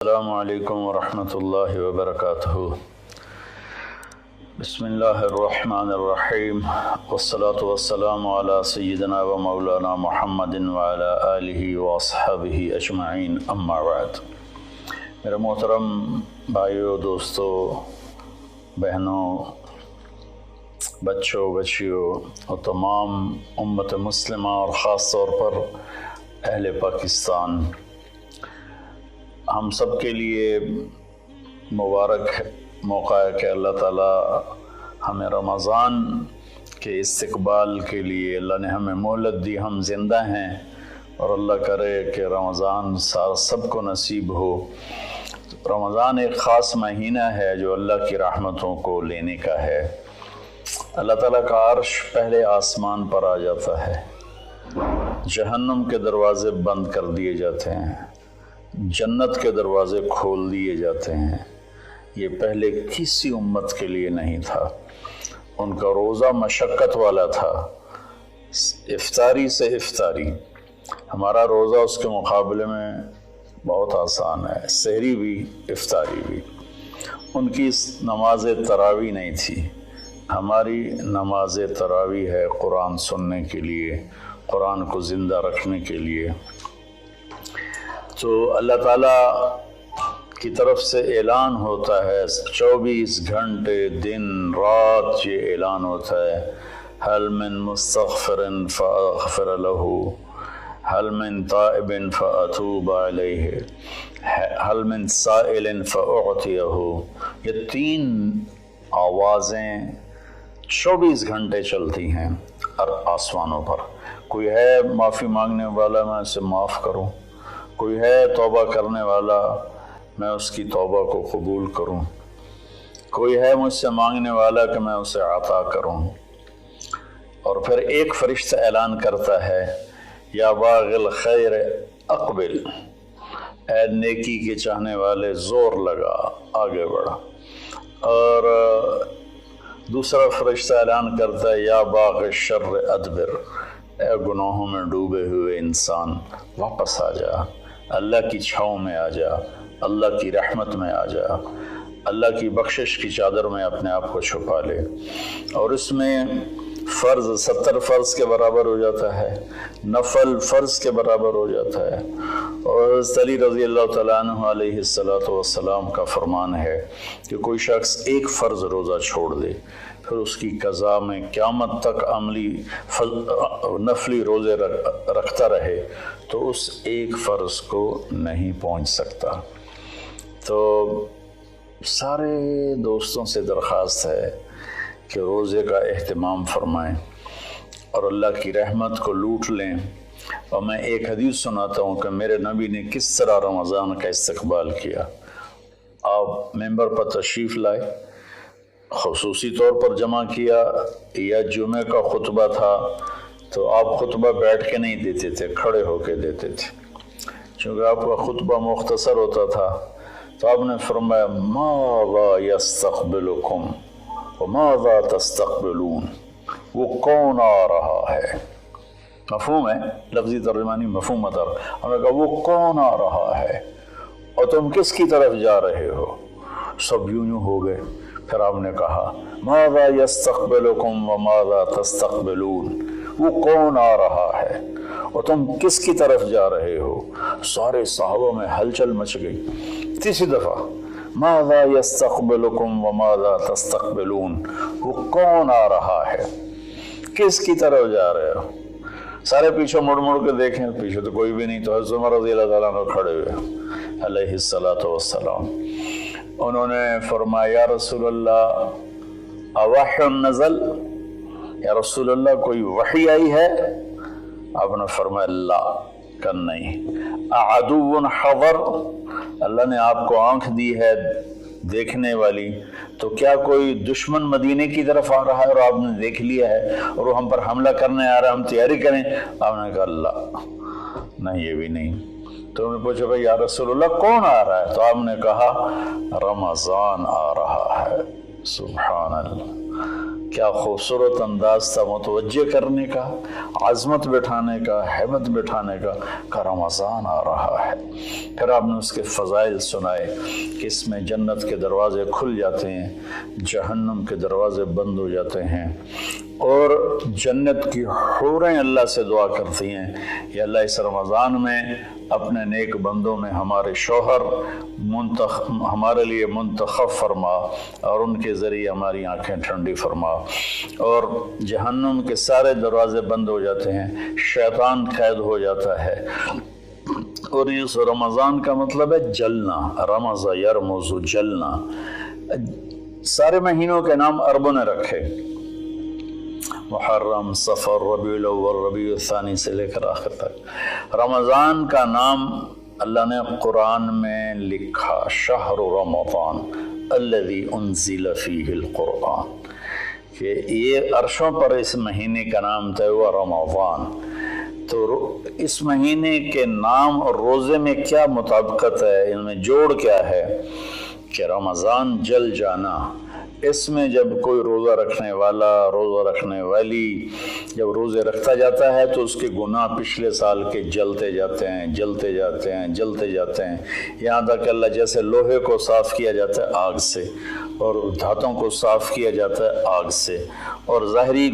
السلام علیکم ورحمۃ اللہ وبرکاتہ۔ بسم اللہ الرحمن الرحیم، والصلاة والسلام علی سیدنا و مولانا محمد وعلی آلہ واصحابہ اجمعین، اما بعد۔ میرے محترم بھائیوں، دوستوں، بہنوں، بچوں، بچیوں اور تمام امت مسلمہ اور خاص طور پر اہل پاکستان، ہم سب کے لیے مبارک موقع ہے کہ اللہ تعالیٰ ہمیں رمضان کے استقبال کے لیے اللہ نے ہمیں مہلت دی، ہم زندہ ہیں، اور اللہ کرے کہ رمضان سب کو نصیب ہو۔ رمضان ایک خاص مہینہ ہے جو اللہ کی رحمتوں کو لینے کا ہے۔ اللہ تعالیٰ کا عرش پہلے آسمان پر آ جاتا ہے، جہنم کے دروازے بند کر دیے جاتے ہیں، جنت کے دروازے کھول دیے جاتے ہیں۔ یہ پہلے کسی امت کے لیے نہیں تھا۔ ان کا روزہ مشقت والا تھا، افطاری سے افطاری۔ ہمارا روزہ اس کے مقابلے میں بہت آسان ہے، سحری بھی افطاری بھی۔ ان کی نماز تراویح نہیں تھی، ہماری نماز تراویح ہے قرآن سننے کے لیے، قرآن کو زندہ رکھنے کے لیے۔ تو اللہ تعالیٰ کی طرف سے اعلان ہوتا ہے، 24 گھنٹے دن رات یہ اعلان ہوتا ہے، هل من مستغفر فاغفر له، هل من تائب فاتوب علیہ، هل من سائل فاعطیہ۔ یہ تین آوازیں 24 گھنٹے چلتی ہیں آسمانوں پر۔ کوئی ہے معافی مانگنے والا، میں اسے معاف کروں، کوئی ہے توبہ کرنے والا، میں اس کی توبہ کو قبول کروں، کوئی ہے مجھ سے مانگنے والا کہ میں اسے عطا کروں۔ اور پھر ایک فرشتہ اعلان کرتا ہے، یا باغ الخیر اقبل، اے نیکی کے چاہنے والے زور لگا، آگے بڑھا۔ اور دوسرا فرشتہ اعلان کرتا ہے، یا باغ الشر ادبر، اے گناہوں میں ڈوبے ہوئے انسان واپس آ جا، اللہ کی چھاؤں میں آ جا، اللہ کی رحمت میں آ جا، اللہ کی بخشش کی چادر میں اپنے آپ کو چھپا لے۔ اور اس میں فرض 70 فرض کے برابر ہو جاتا ہے، نفل فرض کے برابر ہو جاتا ہے۔ اور حضرت علی رضی اللہ تعالیٰ عنہ علیہ السلام کا فرمان ہے کہ کوئی شخص ایک فرض روزہ چھوڑ دے، پھر اس کی قضا میں قیامت تک عملی نفلی روزے رکھتا رہے تو اس ایک فرض کو نہیں پہنچ سکتا۔ تو سارے دوستوں سے درخواست ہے کہ روزے کا اہتمام فرمائیں اور اللہ کی رحمت کو لوٹ لیں۔ اور میں ایک حدیث سناتا ہوں کہ میرے نبی نے کس طرح رمضان کا استقبال کیا۔ آپ ممبر پر تشریف لائے، خصوصی طور پر جمع کیا، یا جمعہ کا خطبہ تھا تو آپ خطبہ بیٹھ کے نہیں دیتے تھے، کھڑے ہو کے دیتے تھے، چونکہ آپ کا خطبہ مختصر ہوتا تھا۔ تو آپ نے فرمایا، ماذا یستقبلکم وماذا تستقبلون، وہ کون آ رہا ہے؟ مفہوم ہے، لفظی ترجمانی مفہوم تر۔ ہم نے کہا وہ کون آ رہا ہے اور تم کس کی طرف جا رہے ہو؟ سب یوں ہو گئے۔ پھر آپ نے کہا، ماذا یستقبلکم وماذا تستقبلون، وہ کون آ رہا ہے اور تم کس کی طرف جا رہے ہو؟ سارے صحابہ میں ہلچل مچ گئی۔ تیسری دفعہ، ماذا یستقبلکم وماذا تستقبلون، وہ کون آ رہا ہے، کس کی طرف جا رہے ہو؟ سارے پیچھے مڑ مڑ کے دیکھیں، پیچھے تو کوئی بھی نہیں۔ تو حضرت عمر رضی اللہ تعالیٰ عنہ کھڑے ہوئے علیہ السلام، انہوں نے فرمایا، یا رسول اللہ اوحی نزل، یا رسول اللہ کوئی وحی آئی ہے؟ آپ نے فرمایا، لا، کہ نہیں۔ اعدو حضر، اللہ نے آپ کو آنکھ دی ہے دیکھنے والی، تو کیا کوئی دشمن مدینے کی طرف آ رہا ہے اور آپ نے دیکھ لیا ہے اور وہ ہم پر حملہ کرنے آ رہا ہے، ہم تیاری کریں؟ آپ نے کہا، لا، نہیں، یہ بھی نہیں۔ تو انہوں نے پوچھا، بھائی یا رسول اللہ کون آ رہا ہے؟ تو آپ نے کہا، رمضان آ رہا ہے۔ سبحان اللہ، क्या खूबसूरत अंदाज था मुतवज्जे करने का, आज़मत बिठाने का, हैबत बिठाने का रमज़ान आ रहा है। फिर आपने उसके फ़ज़ाइल सुनाए कि इसमें जन्नत के दरवाज़े खुल जाते हैं, जहन्नम के दरवाज़े बंद हो जाते हैं, और जन्नत की हूरें अल्लाह से दुआ करती हैं या अल्लाह इस रमज़ान में अपने नेक बंदों में हमारे शौहर हमारे लिए मुंतखब फरमा और उनके ज़रिए हमारी आंखें ठंडी फरमा। और जहन्नुम के सारे दरवाज़े बंद हो जाते हैं, शैतान कैद हो जाता है। और इस रमज़ान का मतलब है जलना, रमज़ा यरमुज़ु, जलना। सारे महीनों के नाम अरबों ने रखे, मुहर्रम, सफ़र, रबीउल अव्वल, रबीउल सानी से लेकर आखिर तक। रमज़ान का नाम अल्लाह ने कुरान में लिखा, शहरु रमज़ान अल्लज़ी उन्ज़िल फ़ीहिल कुरआन, कि ये अर्शों पर इस महीने का नाम तय हुआ रमज़ान। तो इस महीने के नाम और रोज़े में क्या मुताबिकत है, इनमें जोड़ क्या है कि रमज़ान जल जाना। इसमें जब कोई रोज़ा रखने वाला, रोज़ा रखने वाली जब रोज़े रखता जाता है तो उसके गुनाह पिछले साल के जलते जाते हैं, जलते जाते हैं, जलते जाते हैं, यहाँ तक अल्लाह जैसे लोहे को साफ़ किया जाता है आग से, और धातों को साफ़ किया जाता है आग से, और ज़ाहरी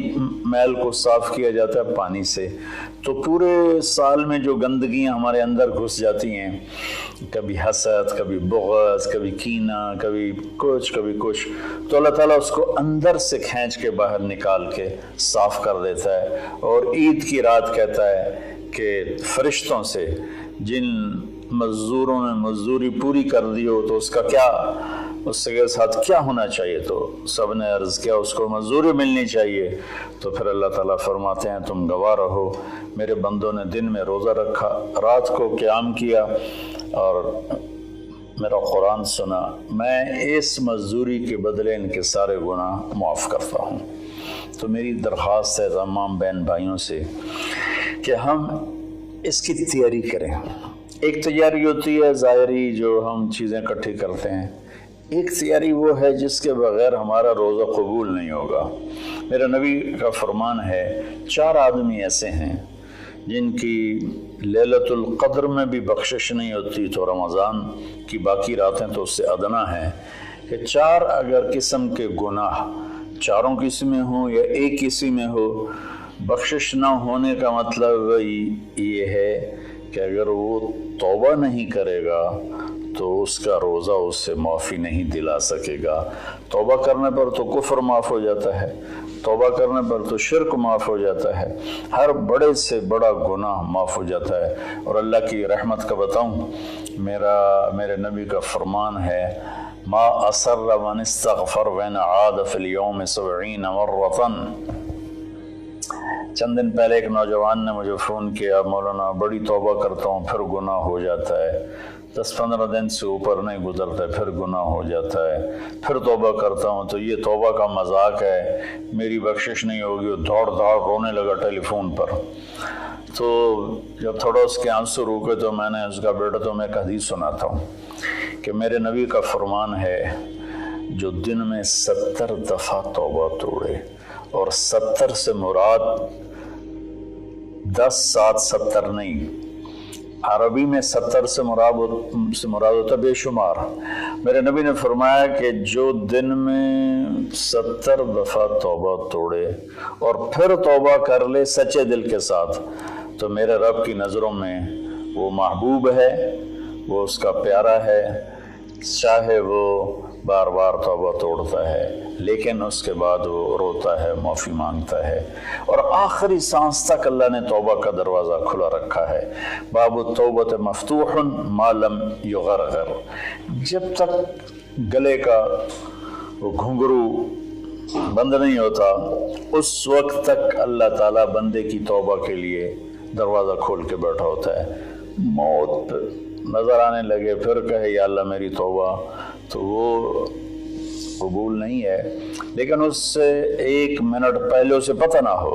मैल को साफ़ किया जाता है पानी से। तो पूरे साल में जो गंदगियाँ हमारे अंदर घुस जाती हैं, कभी हसद, कभी बुग़्ज़, कभी कीना, कभी कुछ, तो अल्लाह ताला उसको अंदर से खींच के बाहर निकाल के साफ़ कर देता है। और ईद की रात कहता है कि फरिश्तों से जिन मज़दूरों ने मज़दूरी पूरी कर दी हो तो उसका क्या, उसके साथ क्या होना चाहिए, तो सब ने अर्ज़ किया उसको मज़दूरी मिलनी चाहिए। तो फिर अल्लाह ताला फरमाते हैं तुम गवाह रहो, मेरे बंदों ने दिन में रोज़ा रखा, रात को क़याम किया और मेरा कुरान सुना, मैं इस मज़दूरी के बदले इनके सारे गुनाह माफ़ करता हूँ। तो मेरी दरख्वास्त है तमाम बहन भाइयों से कि हम इसकी तैयारी करें। एक तैयारी होती है ज़ाहिरी, जो हम चीज़ें इकट्ठी करते हैं, एक तैयारी वो है जिसके बग़ैर हमारा रोज़ा कबूल नहीं होगा। मेरा नबी का फरमान है, 4 आदमी ऐसे हैं जिनकी लैलतुल क़द्र में भी बख्शिश नहीं होती, तो रमज़ान की बाकी रातें तो उससे अदना हैं, कि 4 अगर किस्म के गुनाह चारों किस्म में हो या एक किस्म में हो, बख्शिश ना होने का मतलब ये है कि अगर वो तौबा नहीं करेगा तो उसका रोज़ा उससे माफ़ी नहीं दिला सकेगा। तौबा करने पर तो कुफ्र माफ़ हो जाता है, तौबा करने पर तो शिर्क माफ़ हो जाता है, हर बड़े से बड़ा गुनाह माफ़ हो जाता है। और अल्लाह की रहमत का बताऊँ, मेरे नबी का फरमान है, मा असर्र मन इस्तग़फ़र वन आद फ़िल यौम 70 मर्रतन। चंद दिन पहले एक नौजवान ने मुझे फ़ोन किया, मौलाना बड़ी तौबा करता हूँ फिर गुनाह हो जाता है, 10-15 दिन से ऊपर नहीं गुजरता है फिर गुनाह हो जाता है, फिर तौबा करता हूँ तो ये तौबा का मजाक है, मेरी बख्शिश नहीं होगी। वो दौड़ रोने लगा टेलीफोन पर। तो जब थोड़ा उसके आंसू रुके तो मैंने उसका, बेटा तो मैं एक हदीस सुनाता हूँ कि मेरे नबी का फरमान है, जो दिन में 70 दफ़ा तौबा तोड़े, और 70 से मुराद 10, 7, 70 नहीं, अरबी में 70 से मुराद होता बेशुमार। मेरे नबी ने फरमाया कि जो दिन में 70 दफ़ा तौबा तोड़े और फिर तौबा कर ले सच्चे दिल के साथ, तो मेरे रब की नज़रों में वो महबूब है, वो उसका प्यारा है, चाहे वो बार बार तौबा तोड़ता है लेकिन उसके बाद वो रोता है, माफ़ी मांगता है, और आखिरी सांस तक अल्लाह ने तौबा का दरवाज़ा खुला रखा है। बाबु तौबत मफ्तूहन मा लम युगरगर, जब तक गले का वो घुंघरू बंद नहीं होता उस वक्त तक अल्लाह ताला बंदे की तौबा के लिए दरवाज़ा खोल के बैठा होता है। मौत नज़र आने लगे फिर कहे या अल्लाह मेरी तौबा, तो वो कबूल नहीं है, लेकिन उससे 1 मिनट पहले उसे पता ना हो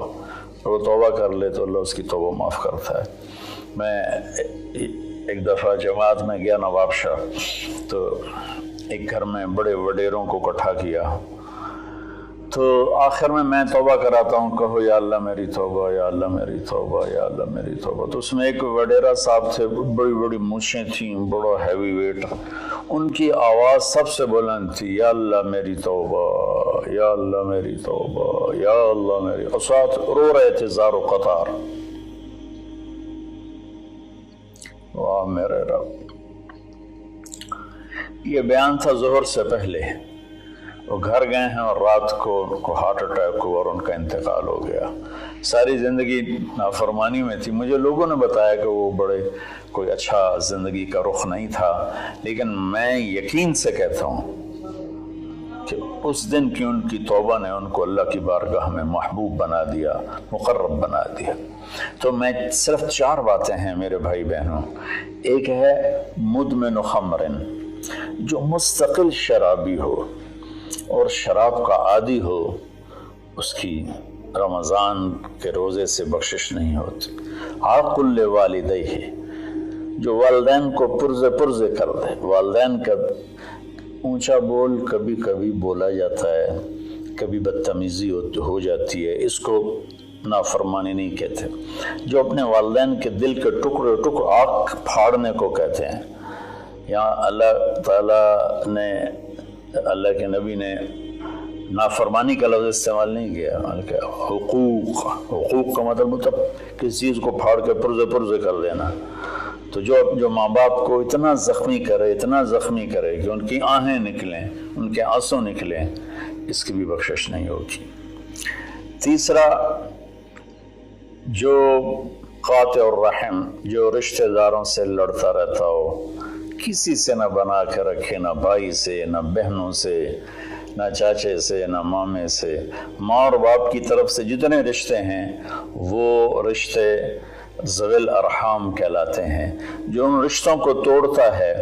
वो तौबा कर ले तो अल्लाह उसकी तौबा माफ़ करता है। मैं एक दफ़ा जमात में गया नवाबशाह, तो एक घर में बड़े वडेरों को इकट्ठा किया, تو آخر میں توبہ کراتا ہوں، کہو یا اللہ میری توبہ، یا اللہ میری توبہ، یا اللہ میری توبہ۔ تو اس میں ایک وڈیرا صاحب تھے، بڑی بڑی مونچھیں تھیں، بڑا ہیوی ویٹ، ان کی آواز سب سے بلند تھی، یا اللہ میری توبہ، یا اللہ میری توبہ، یا اللہ میری، اور ساتھ رو رہے تھے زار و قطار۔ واہ میرے رب! یہ بیان تھا ظہر سے پہلے۔ وہ گھر گئے ہیں اور رات کو ہارٹ اٹیک ہوا اور ان کا انتقال ہو گیا۔ ساری زندگی نافرمانی میں تھی۔ مجھے لوگوں نے بتایا کہ وہ بڑے کوئی اچھا زندگی کا رخ نہیں تھا، لیکن میں یقین سے کہتا ہوں کہ اس دن کی ان کی توبہ نے ان کو اللہ کی بارگاہ میں محبوب بنا دیا، مقرب بنا دیا۔ تو میں صرف 4 باتیں ہیں میرے بھائی بہنوں۔ ایک ہے مدمن خمرن، جو مستقل شرابی ہو اور شراب کا عادی ہو، اس کی رمضان کے روزے سے بخشش نہیں ہوتی۔ عاقل لوالدیہ، جو والدین کو پرزے کر دے۔ والدین کا اونچا بول کبھی کبھی بولا جاتا ہے، کبھی بدتمیزی ہو جاتی ہے، اس کو نافرمانی نہیں کہتے۔ جو اپنے والدین کے دل کے ٹکڑے آنکھ پھاڑنے کو کہتے ہیں۔ یہاں اللہ تعالیٰ نے، اللہ کے نبی نے نافرمانی کا لفظ استعمال نہیں کیا، بلکہ حقوق کا مطلب کسی چیز کو پھاڑ کے پرزے کر دینا۔ تو جو ماں باپ کو اتنا زخمی کرے کہ ان کی آہیں نکلیں، ان کے آنسو نکلیں، اس کی بھی بخشش نہیں ہوگی۔ تیسرا، جو قاطع الرحم، جو رشتہ داروں سے لڑتا رہتا ہو، کسی سے نہ بنا کے رکھے، نہ بھائی سے، نہ بہنوں سے، نہ چاچے سے، نہ مامے سے۔ ماں اور باپ کی طرف سے جتنے رشتے ہیں وہ رشتے ذوی الارحام کہلاتے ہیں۔ جو ان رشتوں کو توڑتا ہے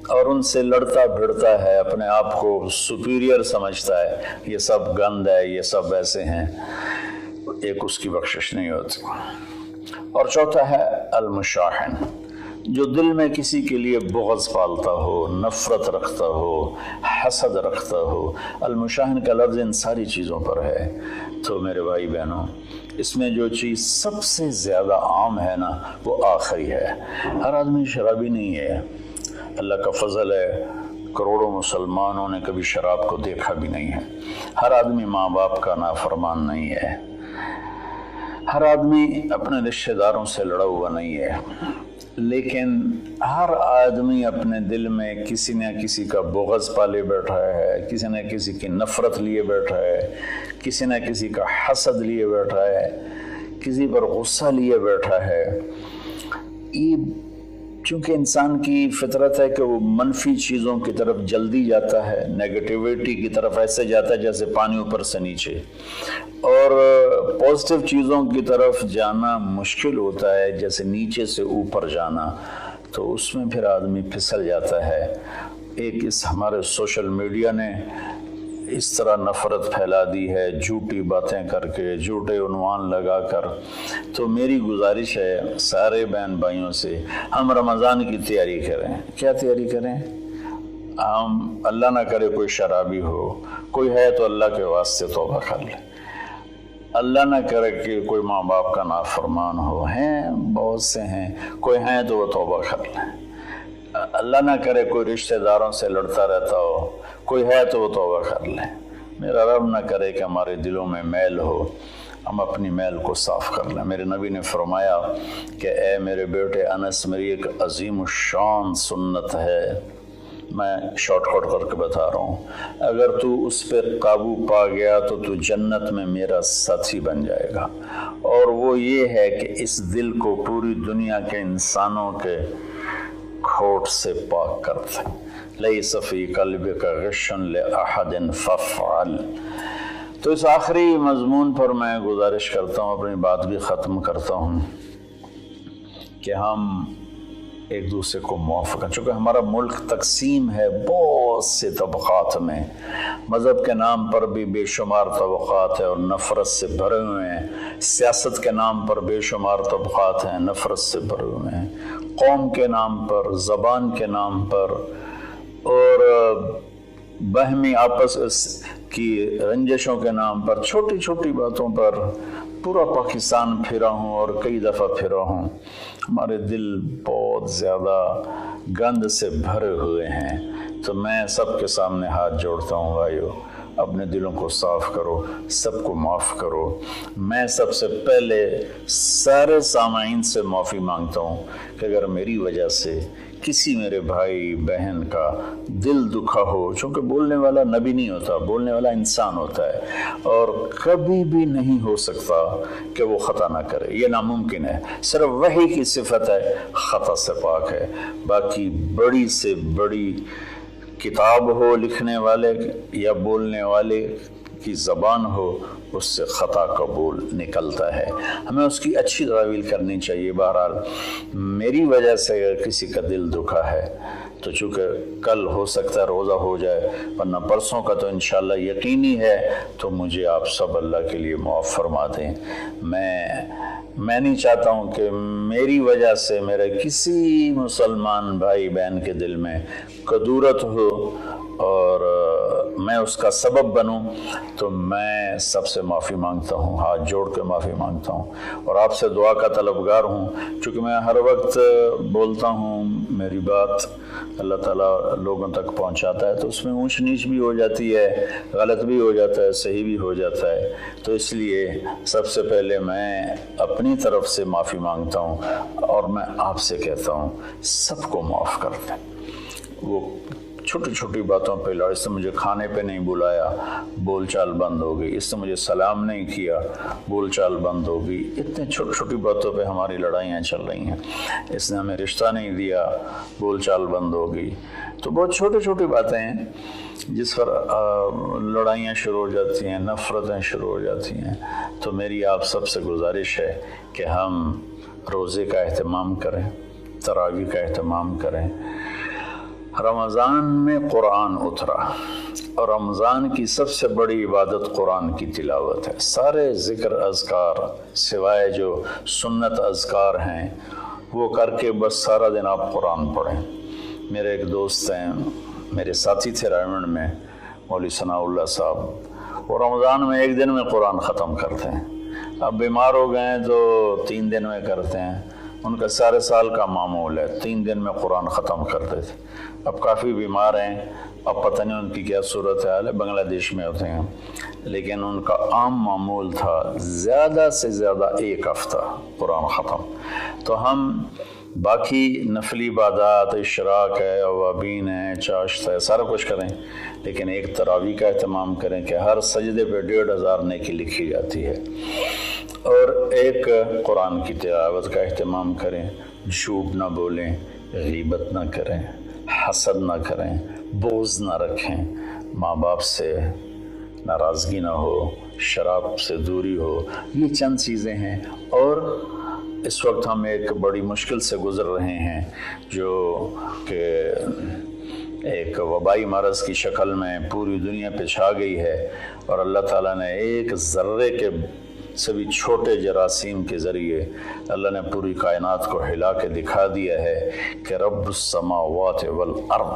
اور ان سے لڑتا بھڑتا ہے، اپنے آپ کو سپیریئر سمجھتا ہے، یہ سب گند ہے، یہ سب ایسے ہیں، ایک اس کی بخشش نہیں ہوتی۔ اور چوتھا ہے المشاحن، جو دل میں کسی کے لیے بغض پالتا ہو، نفرت رکھتا ہو، حسد رکھتا ہو۔ المشاحن کا لفظ ان ساری چیزوں پر ہے۔ تو میرے بھائی بہنوں، اس میں جو چیز سب سے زیادہ عام ہے نا، وہ آخری ہے۔ ہر آدمی شرابی نہیں ہے، اللہ کا فضل ہے، کروڑوں مسلمانوں نے کبھی شراب کو دیکھا بھی نہیں ہے۔ ہر آدمی ماں باپ کا نافرمان نہیں ہے، ہر آدمی اپنے رشتہ داروں سے لڑا ہوا نہیں ہے، لیکن ہر آدمی اپنے دل میں کسی نہ کسی کا بغض پالے بیٹھا ہے، کسی نہ کسی کی نفرت لیے بیٹھا ہے، کسی نہ کسی کا حسد لیے بیٹھا ہے، کسی پر غصہ لیے بیٹھا ہے۔ یہ چونکہ انسان کی فطرت ہے کہ وہ منفی چیزوں کی طرف جلدی جاتا ہے، نیگیٹیوٹی کی طرف ایسے جاتا ہے جیسے پانی اوپر سے نیچے، اور پازیٹیو چیزوں کی طرف جانا مشکل ہوتا ہے جیسے نیچے سے اوپر جانا۔ تو اس میں پھر آدمی پھسل جاتا ہے۔ ایک اس ہمارے سوشل میڈیا نے اس طرح نفرت پھیلا دی ہے، جھوٹی باتیں کر کے، جھوٹے عنوان لگا کر۔ تو میری گزارش ہے سارے بہن بھائیوں سے، ہم رمضان کی تیاری کریں۔ کیا تیاری کریں؟ ہم اللہ نہ کرے کوئی شرابی ہو، کوئی ہے تو اللہ کے واسطے توبہ کر لے۔ اللہ نہ کرے کہ کوئی ماں باپ کا نافرمان ہو، ہیں بہت سے ہیں، کوئی ہیں تو وہ توبہ کر لیں۔ اللہ نہ کرے کوئی رشتہ داروں سے لڑتا رہتا ہو، کوئی ہے تو وہ توبہ کر لیں۔ میرا رب نہ کرے کہ ہمارے دلوں میں میل ہو، ہم اپنی میل کو صاف کر لیں۔ میرے نبی نے فرمایا کہ اے میرے بیٹے انس، میری ایک عظیم الشان سنت ہے، میں شارٹ کٹ کر کے بتا رہا ہوں، اگر تو اس پہ قابو پا گیا تو تو جنت میں میرا ساتھی بن جائے گا۔ اور وہ یہ ہے کہ اس دل کو پوری دنیا کے انسانوں کے کھوٹ سے پاک کرتے۔ لیس فی قلبک غش لأحد فافعل۔ تو اس آخری مضمون پر میں گزارش کرتا ہوں، اپنی بات بھی ختم کرتا ہوں، کہ ہم ایک دوسرے کو معاف کریں۔ چونکہ ہمارا ملک تقسیم ہے بہت سے طبقات میں، مذہب کے نام پر بھی بے شمار طبقات ہیں اور نفرت سے بھرے ہوئے ہیں، سیاست کے نام پر بے شمار طبقات ہیں، نفرت سے بھرے ہوئے ہیں، قوم کے نام پر، زبان کے نام پر، اور बाहमी आपस की रंजिशों के नाम पर छोटी छोटी बातों पर पूरा पाकिस्तान फिरा हूँ और कई दफ़ा फिरा हूँ। हमारे दिल बहुत ज़्यादा गंद से भरे हुए हैं। तो मैं सबके सामने हाथ जोड़ता हूँ, भाइयों अपने दिलों को साफ़ करो, सबको माफ़ करो। मैं सबसे पहले सारे सामाईन से माफ़ी मांगता हूँ कि अगर मेरी वजह से किसी मेरे भाई बहन का दिल दुखा हो, चूँकि बोलने वाला नबी नहीं होता, बोलने वाला इंसान होता है और कभी भी नहीं हो सकता कि वो ख़ता ना करे, ये नामुमकिन है। सिर्फ वही की सिफत है, ख़ता से पाक है। बाकी बड़ी से बड़ी किताब हो लिखने वाले या बोलने वाले की ज़बान हो, उससे ख़ता कबूल निकलता है। हमें उसकी अच्छी तावील करनी चाहिए। बहरहाल मेरी वजह से अगर किसी का दिल दुखा है तो चूँकि कल हो सकता है रोज़ा हो जाए, वरना परसों का तो इंशाअल्लाह यकीनी है, तो मुझे आप सब अल्लाह के लिए माफ़ फरमा दें। मैं नहीं चाहता हूँ कि मेरी वजह से मेरे किसी मुसलमान भाई बहन के दिल में कदूरत हो और मैं उसका सबब बनूं। तो मैं सबसे माफ़ी मांगता हूँ, हाथ जोड़ के माफ़ी मांगता हूँ और आपसे दुआ का तलबगार हूँ। चूँकि मैं हर वक्त बोलता हूँ, मेरी बात अल्लाह ताला लोगों तक पहुँचाता है, तो उसमें ऊंच नीच भी हो जाती है, गलत भी हो जाता है, सही भी हो जाता है। तो इसलिए सबसे पहले मैं अपनी तरफ से माफ़ी मांगता हूँ और मैं आपसे कहता हूँ सबको माफ़ कर दें। वो छोटी छोटी बातों पे लड़, इससे मुझे खाने पे नहीं बुलाया, बोलचाल बंद हो गई, इससे मुझे सलाम नहीं किया, बोलचाल बंद हो गई। इतने छोटी छोटी बातों पे हमारी लड़ाइयाँ चल रही हैं। इसने हमें रिश्ता नहीं दिया, बोलचाल बंद हो गई। तो बहुत छोटी छोटी बातें हैं जिस पर लड़ाइयाँ शुरू हो जाती हैं, नफ़रतें शुरू हो जाती हैं। तो मेरी आप सबसे गुजारिश है कि हम रोज़े का एहतमाम करें, तरावी का एहतमाम करें। रमज़ान में कुरान उतरा और रमज़ान की सबसे बड़ी इबादत कुरान की तिलावत है। सारे ज़िक्र अज़कार सिवाय जो सुन्नत अज़कार हैं वो करके बस सारा दिन आप कुरान पढ़ें। मेरे एक दोस्त हैं, मेरे साथी थे रायमंड में, मौलवी सनाउल्लाह साहब, वो रमज़ान में एक दिन में कुरान ख़त्म करते हैं। अब बीमार हो गए तो 3 दिन में करते हैं। उनका सारे साल का मामूल है, 3 दिन में कुरान ख़त्म करते थे। अब काफ़ी बीमार हैं, अब पता नहीं उनकी क्या सूरत हाल है, बांग्लादेश में होते हैं, लेकिन उनका आम मामूल था ज़्यादा से ज़्यादा 1 हफ़्ता कुरान ख़त्म। तो हम बाकी नफली इबादत, इशराक है, अवाबीन है, चाश्त है, सारा कुछ करें, लेकिन एक तरावी का एहतमाम करें कि हर सजदे पे 1500 नेकी लिखी जाती है। और एक कुरान की तिलावत का एहतमाम करें, झूठ ना बोलें, गीबत ना करें, हसद ना करें, बोझ ना रखें, माँ बाप से नाराज़गी ना हो, शराब से दूरी हो। ये चंद चीज़ें हैं। और इस वक्त हम एक बड़ी मुश्किल से गुज़र रहे हैं जो कि एक वबाई मरज़ की शक्ल में पूरी दुनिया पे छा गई है। और अल्लाह ताला ने एक ज़र्रे के से भी छोटे जरासीम के ज़रिए अल्लाह ने पूरी कायनात को हिला के दिखा दिया है कि रब्बुस समावाति वल अर्द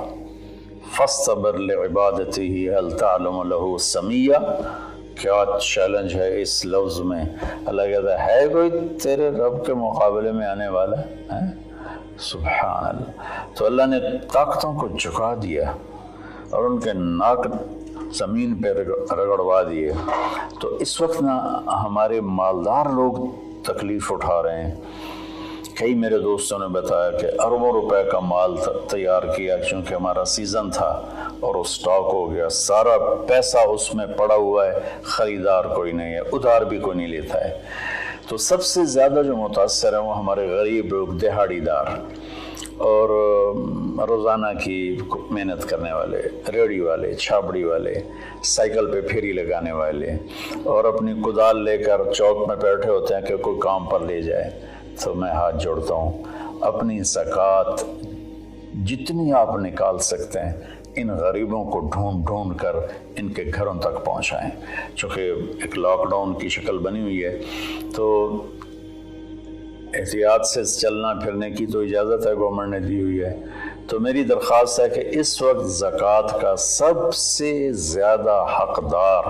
फस्तबिर लिइबादतिही हल तअलमु लहू समिया। क्या चैलेंज है इस लफ्ज़ में। अल्लाह कहता है कोई तेरे रब के मुकाबले में आने वाला है? सुभान अल्लाह। तो अल्लाह ने ताकतों को झुका दिया और उनके नाक ज़मीन पे रगड़वा दिए। तो इस वक्त ना हमारे मालदार लोग तकलीफ़ उठा रहे हैं। कई मेरे दोस्तों ने बताया कि अरबों रुपए का माल तैयार किया क्योंकि हमारा सीज़न था और वो स्टॉक हो गया, सारा पैसा उसमें पड़ा हुआ है, ख़रीदार कोई नहीं है, उधार भी कोई नहीं लेता है। तो सबसे ज़्यादा जो मुतासर है वो हमारे गरीब लोग, दिहाड़ीदार और रोज़ाना की मेहनत करने वाले, रेड़ी वाले, छाबड़ी वाले, साइकिल पे फेरी लगाने वाले और अपनी कुदाल लेकर चौक में बैठे होते हैं कि कोई काम पर ले जाए। तो मैं हाथ जोड़ता हूँ, अपनी ज़कात जितनी आप निकाल सकते हैं इन गरीबों को ढूंढ ढूंढ कर इनके घरों तक पहुँचाएँ। चूँकि एक लॉकडाउन की शक्ल बनी हुई है तो एहतियात से चलना फिरने की तो इजाज़त है, गवर्नमेंट ने दी हुई है। تو میری درخواست ہے کہ اس وقت زکوٰۃ کا سب سے زیادہ حقدار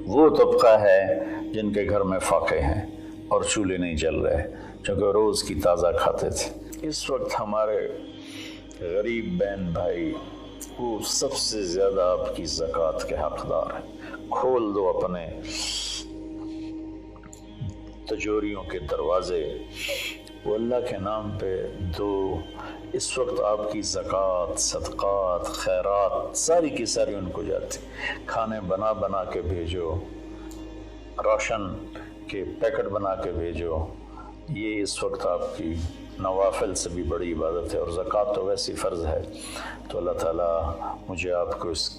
وہ طبقہ ہے جن کے گھر میں فاقے ہیں اور چولہے نہیں جل رہے، چونکہ روز کی تازہ کھاتے تھے۔ اس وقت ہمارے غریب بہن بھائی وہ سب سے زیادہ آپ کی زکوٰۃ کے حقدار ہیں۔ کھول دو اپنے تجوریوں کے دروازے، وہ اللہ کے نام پہ دو۔ اس وقت آپ کی زکوٰۃ، صدقات، خیرات ساری کی ساری ان کو جاتی، کھانے بنا بنا کے بھیجو، راشن کے پیکٹ بنا کے بھیجو۔ یہ اس وقت آپ کی نوافل سے بھی بڑی عبادت ہے، اور زکوٰۃ تو ویسی فرض ہے۔ تو اللہ تعالیٰ مجھے آپ کو اس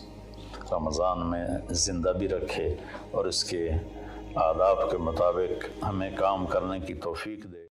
رمضان میں زندہ بھی رکھے اور اس کے آداب کے مطابق ہمیں کام کرنے کی توفیق دے۔